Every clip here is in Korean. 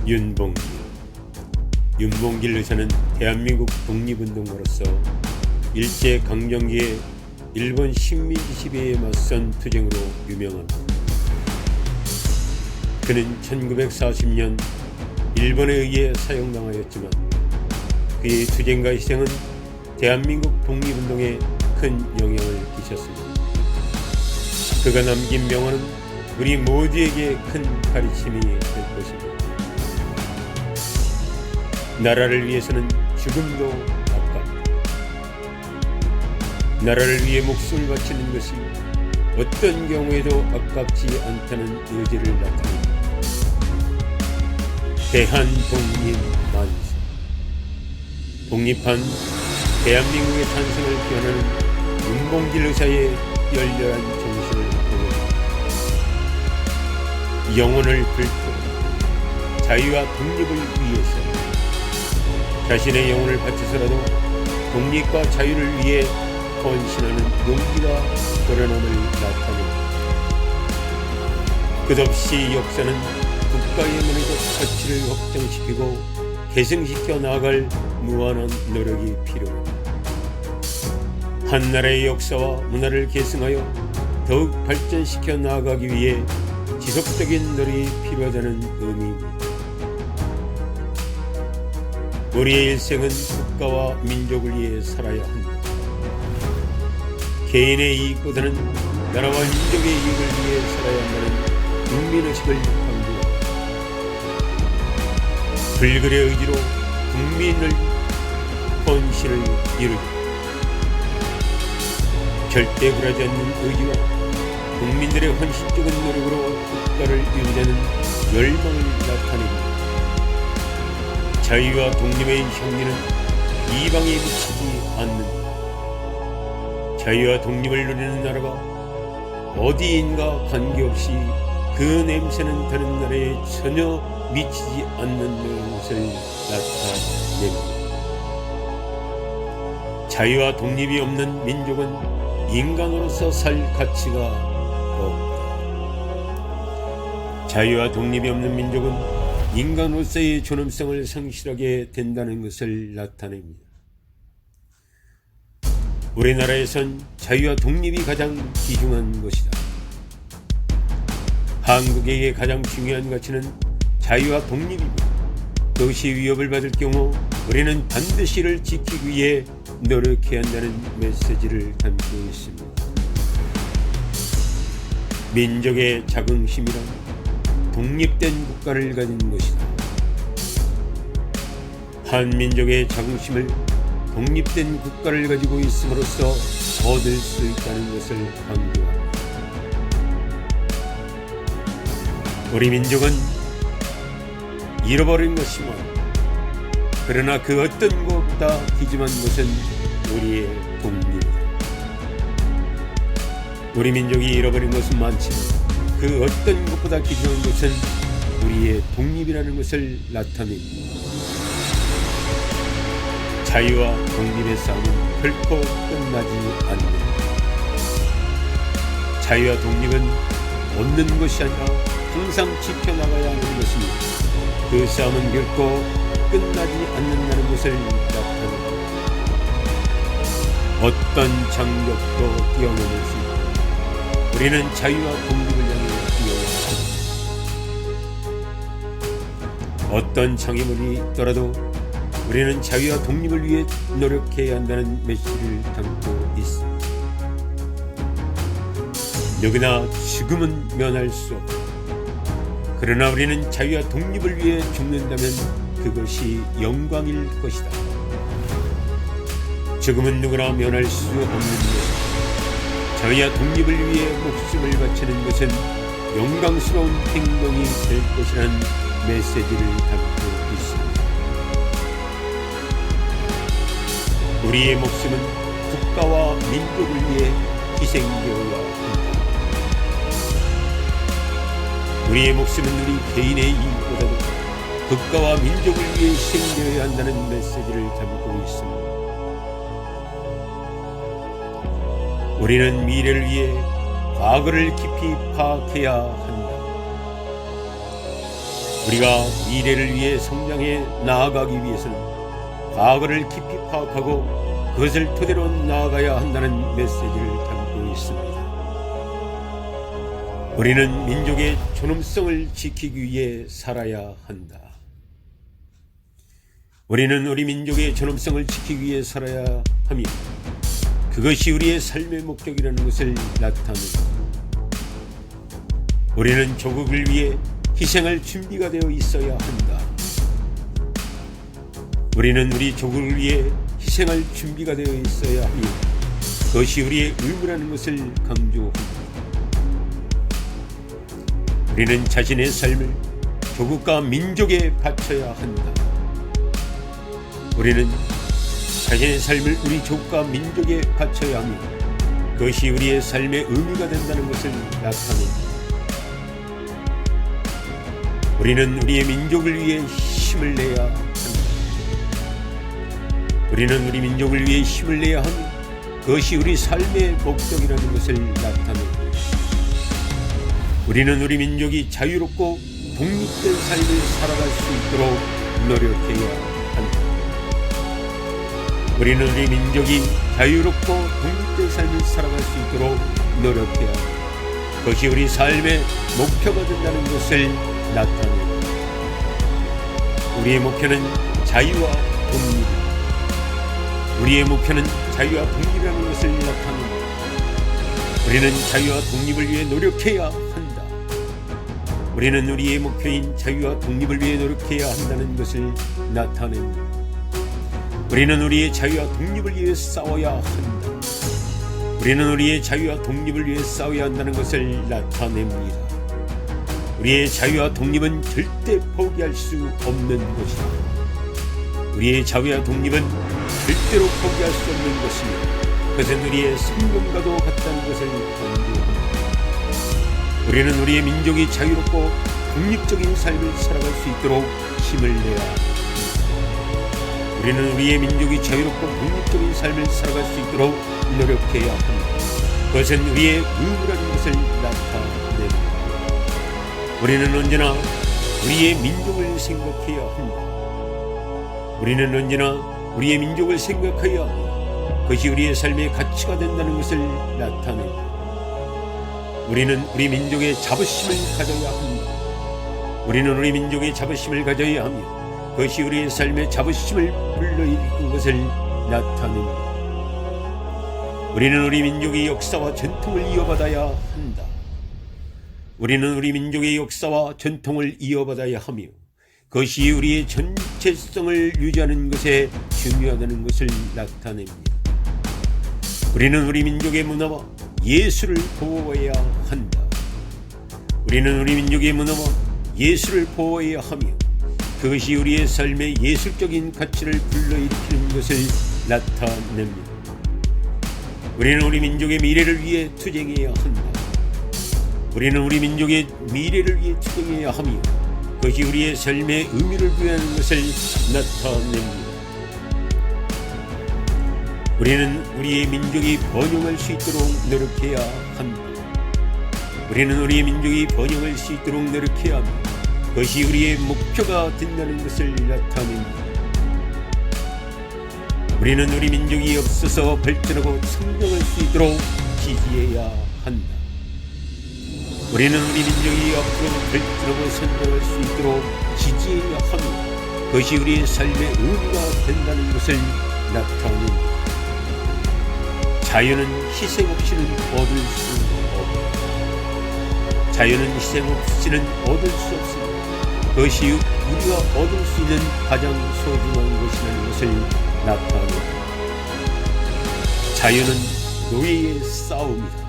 윤봉길 의사는 대한민국 독립운동가로서 일제강점기에 일본 식민지 지배에 맞선 투쟁으로 유명합니다. 그는 1940년 일본에 의해 사형당하였지만 그의 투쟁과 희생은 대한민국 독립운동에 큰 영향을 끼쳤습니다. 그가 남긴 명언은 우리 모두에게 큰 가르침이 될 것입니다. 나라를 위해서는 죽음도 아깝다. 나라를 위해 목숨을 바치는 것이 어떤 경우에도 아깝지 않다는 의지를 나타냅니다. 대한독립 만세. 독립한 대한민국의 탄생을 기원하는 윤봉길 의사의 열렬한 정신을 보여줍니다. 영혼을 긁고 자유와 독립을 위해서 자신의 영혼을 바쳐서라도 독립과 자유를 위해 헌신하는 용기와 결연함을 나타냅니다. 끝없이 역사는 국가의 문화적 가치를 확장시키고 계승시켜 나아갈 무한한 노력이 필요합니다. 한 나라의 역사와 문화를 계승하여 더욱 발전시켜 나아가기 위해 지속적인 노력이 필요하다는 의미입니다. 우리의 일생은 국가와 민족을 위해 살아야 합니다. 개인의 이익보다는 나라와 민족의 이익을 위해 살아야 한다는 국민의식을 강조합니다. 불굴의 의지로 국민을 헌신을 이루자. 절대 굴하지 않는 의지와 국민들의 헌신적인 노력으로 국가를 이루자는 열망을 나타냅니다. 자유와 독립의 향기는 이방에 미치지 않는다. 자유와 독립을 누리는 나라가 어디인가 관계없이 그 냄새는 다른 나라에 전혀 미치지 않는 것을 나타냅니다. 자유와 독립이 없는 민족은 인간으로서 살 가치가 없다. 자유와 독립이 없는 민족은 인간으로서의 존엄성을 상실하게 된다는 것을 나타냅니다. 우리나라에선 자유와 독립이 가장 귀중한 것이다. 한국에게 가장 중요한 가치는 자유와 독립입니다. 그것이 위협을 받을 경우 우리는 반드시 이를 지키기 위해 노력해야 한다는 메시지를 담고 있습니다. 민족의 자긍심이란 독립된 국가를 가진 것이다. 한 민족의 자긍심을 독립된 국가를 가지고 있음으로써 얻을 수 있다는 것을 강조합니다. 우리 민족은 잃어버린 것이 많다. 그러나 그 어떤 것보다 귀중한 것은 우리의 독립이다. 우리 민족이 잃어버린 것은 많지만 그 어떤 것보다 귀중한 것은 우리의 독립이라는 것을 나타냅니다. 자유와 독립의 싸움은 결코 끝나지 않는다. 자유와 독립은 얻는 것이 아니라 항상 지켜나가야 하는 것입니다. 그 싸움은 결코 끝나지 않는다는 것을 나타냅니다. 어떤 장벽도 뛰어넘을 수 있다. 우리는 자유와 독립을 향해 뛰어갑니다. 어떤 장애물이 있더라도 우리는 자유와 독립을 위해 노력해야 한다는 메시지를 담고 있습니다. 누구나 죽음은 면할 수 없다. 그러나 우리는 자유와 독립을 위해 죽는다면 그것이 영광일 것이다. 죽음은 누구나 면할 수 없는 것이다. 자유와 독립을 위해 목숨을 바치는 것은 영광스러운 행동이 될 것이라는 메시지를 담고 있습니다. 우리의 목숨은 국가와 민족을 위해 희생되어야 한다. 우리의 목숨은 우리 개인의 이익보다도 국가와 민족을 위해 희생되어야 한다는 메시지를 담고 있습니다. 우리는 미래를 위해 과거를 깊이 파악해야 한다. 우리가 미래를 위해 성장해 나아가기 위해서는 과거를 깊이 파악하고 그것을 토대로 나아가야 한다는 메시지를 담고 있습니다. 우리는 민족의 존엄성을 지키기 위해 살아야 한다. 우리는 우리 민족의 존엄성을 지키기 위해 살아야 하며 그것이 우리의 삶의 목적이라는 것을 나타냅니다. 우리는 조국을 위해 희생할 준비가 되어 있어야 한다. 우리는 우리 조국을 위해 희생할 준비가 되어 있어야 하며 그것이 우리의 의무라는 것을 강조합니다. 우리는 자신의 삶을 조국과 민족에 바쳐야 한다. 우리는 자신의 삶을 우리 조국과 민족에 바쳐야 하며 그것이 우리의 삶의 의미가 된다는 것을 나타냅니다. 우리는 우리의 민족을 위해 힘을 내야 한다. 우리는 우리 민족을 위해 힘을 내야 하며 그것이 우리 삶의 목적이라는 것을 나타냅니다. 우리는 우리 민족이 자유롭고 독립된 삶을 살아갈 수 있도록 노력해야 한다. 우리는 우리 민족이 자유롭고 독립된 삶을 살아갈 수 있도록 노력해야 한다. 그것이 우리 삶의 목표가 된다는 것을 나타냅니다. 우리의 목표는 자유와 독립입니다. 우리의 목표는 자유와 독립이라는 것을 나타냅니다. 우리는 자유와 독립을 위해 노력해야 한다. 우리는 우리의 목표인 자유와 독립을 위해 노력해야 한다는 것을 나타냅니다. 우리는 우리의 자유와 독립을 위해 싸워야 한다. 우리는 우리의 자유와 독립을 위해 싸워야 한다는 것을 나타냅니다. 우리의 자유와 독립은 절대 포기할 수 없는 것이다. 우리의 자유와 독립은 절대로 포기할 수 없는 것이며 그것은 우리의 생명과도 같다는 것을 강조합니다. 우리는 우리의 민족이 자유롭고 독립적인 삶을 살아갈 수 있도록 힘을 내야 합니다. 우리는 우리의 민족이 자유롭고 독립적인 삶을 살아갈 수 있도록 노력해야 합니다. 그것은 우리의 의무라는 것을 나타냅니다. 우리는 언제나 우리의 민족을 생각해야 합니다. 우리는 언제나 우리의 민족을 생각해야 하며 그것이 우리의 삶의 가치가 된다는 것을 나타냅니다. 우리는 우리 민족의 자부심을 가져야 합니다. 우리는 우리 민족의 자부심을 가져야 하며 그것이 우리의 삶의 자부심을 불러일으키는 것을 나타냅니다. 우리는 우리 민족의 역사와 전통을 이어받아야 한다. 우리는 우리 민족의 역사와 전통을 이어받아야 하며 그것이 우리의 전체성을 유지하는 것에 중요하다는 것을 나타냅니다. 우리는 우리 민족의 문화와 예술을 보호해야 한다. 우리는 우리 민족의 문화와 예술을 보호해야 하며 그것이 우리의 삶의 예술적인 가치를 불러일으키는 것을 나타냅니다. 우리는 우리 민족의 미래를 위해 투쟁해야 한다. 우리는 우리 민족의 미래를 위해 투쟁해야 하며 그것이 우리의 삶의 의미를 부여하는 것을 나타냅니다. 우리는 우리의 민족이 번영할 수 있도록 노력해야 합니다. 우리는 우리의 민족이 번영할 수 있도록 노력해야 합니다. 그것이 우리의 목표가 된다는 것을 나타냅니다. 우리는 우리 민족이 없어서 발전하고 성장할 수 있도록 지지해야 한다. 우리는 우리 민족이 앞으로 발전하고 성장할 수 있도록 지지해야 하며 그것이 우리의 삶의 의미가 된다는 것을 나타냅니다. 자유는 희생 없이는 얻을 수 없다. 자유는 희생 없이는 얻을 수 없습니다. 그것이 우리가 얻을 수 있는 가장 소중한 것이라는 것을 나타냅니다. 자유는 노예의 싸움이다.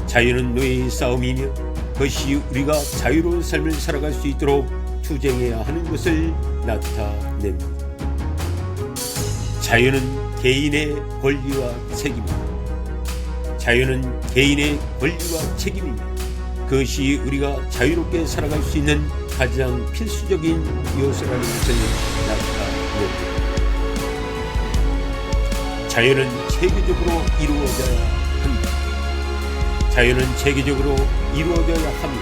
자유는 노예의 싸움이며 그것이 우리가 자유로운 삶을 살아갈 수 있도록 투쟁해야 하는 것을 나타냅니다. 자유는 개인의 권리와 책임입니다. 자유는 개인의 권리와 책임입니다. 그것이 우리가 자유롭게 살아갈 수 있는 가장 필수적인 요소라는 것을 나타냅니다. 자유는 체계적으로 이루어져야 합니다. 자유는 체계적으로 이루어져야 하며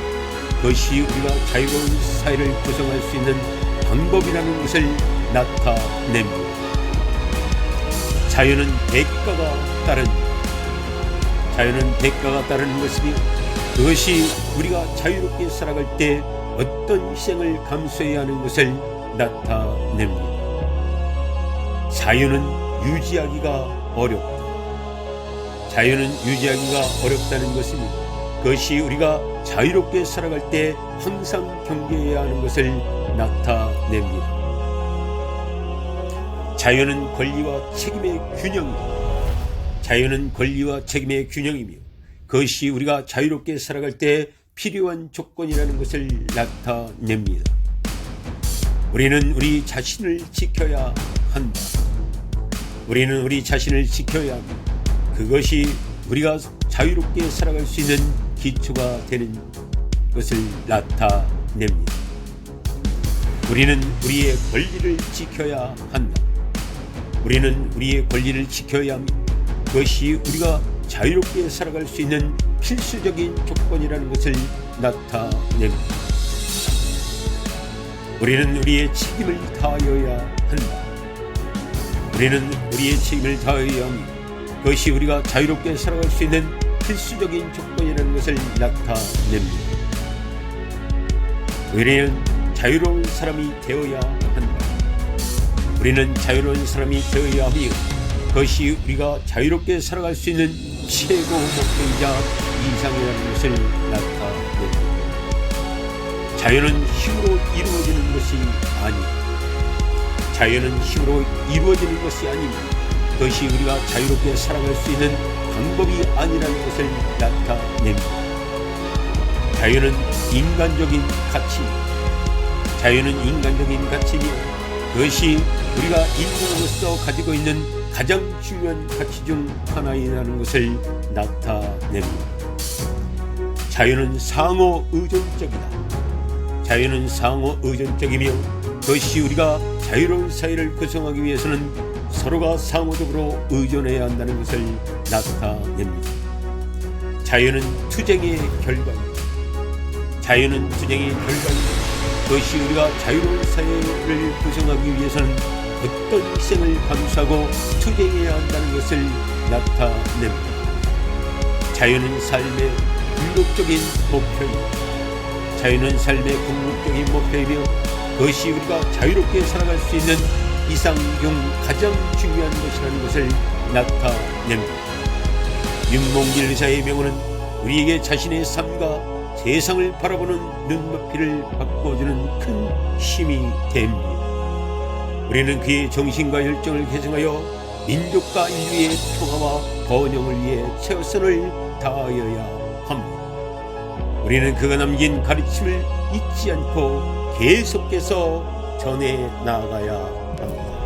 그것이 우리가 자유로운 사회를 구성할 수 있는 방법이라는 것을 나타냅니다. 자유는 대가가 따르는 것이며 그것이 우리가 자유롭게 살아갈 때 어떤 희생을 감수해야 하는 것을 나타냅니다. 자유는 유지하기가 어렵다는 것이니 그것이 우리가 자유롭게 살아갈 때 항상 경계해야 하는 것을 나타냅니다. 자유는 권리와 책임의 균형이며 그것이 우리가 자유롭게 살아갈 때 필요한 조건이라는 것을 나타냅니다. 우리는 우리 자신을 지켜야 한다. 그것이 우리가 자유롭게 살아갈 수 있는 기초가 되는 것을 나타냅니다. 우리는 우리의 권리를 지켜야 한다. 그것이 우리가 자유롭게 살아갈 수 있는 필수적인 조건이라는 것을 나타냅니다. 우리는 우리의 책임을 다하여야 한다. 하며 그것이 우리가 자유롭게 살아갈 수 있는 필수적인 조건이라는 것을 나타냅니다. 우리는 자유로운 사람이 되어야 한다. 하며 그것이 우리가 자유롭게 살아갈 수 있는 최고 목표이자 이상이라는 것을 나타냅니다. 자유는 힘으로 이루어지는 것이 아니며 그것이 우리가 자유롭게 살아갈 수 있는 방법이 아니라는 것을 나타냅니다. 자유는 인간적인 가치이며 그것이 우리가 인간으로서 가지고 있는 가장 중요한 가치 중 하나이라는 것을 나타냅니다. 자유는 상호 의존적이며 그것이 우리가 자유로운 사회를 구성하기 위해서는 서로가 상호적으로 의존해야 한다는 것을 나타냅니다. 자유는 투쟁의 결과이며 그것이 우리가 자유로운 사회를 구성하기 위해서는 어떤 희생을 감수하고 투쟁해야 한다는 것을 나타냅니다. 자유는 삶의 궁극적인 목표이며 그것이 우리가 자유롭게 살아갈 수 있는 이상 중 가장 중요한 것이라는 것을 나타냅니다. 윤봉길 의사의 명언은 우리에게 자신의 삶과 세상을 바라보는 눈높이를 바꿔주는 큰 힘이 됩니다. 우리는 그의 정신과 열정을 계승하여 민족과 인류의 통합과 번영을 위해 최선을 다하여야 합니다. 우리는 그가 남긴 가르침을 잊지 않고 계속해서 전해 나가야 합니다.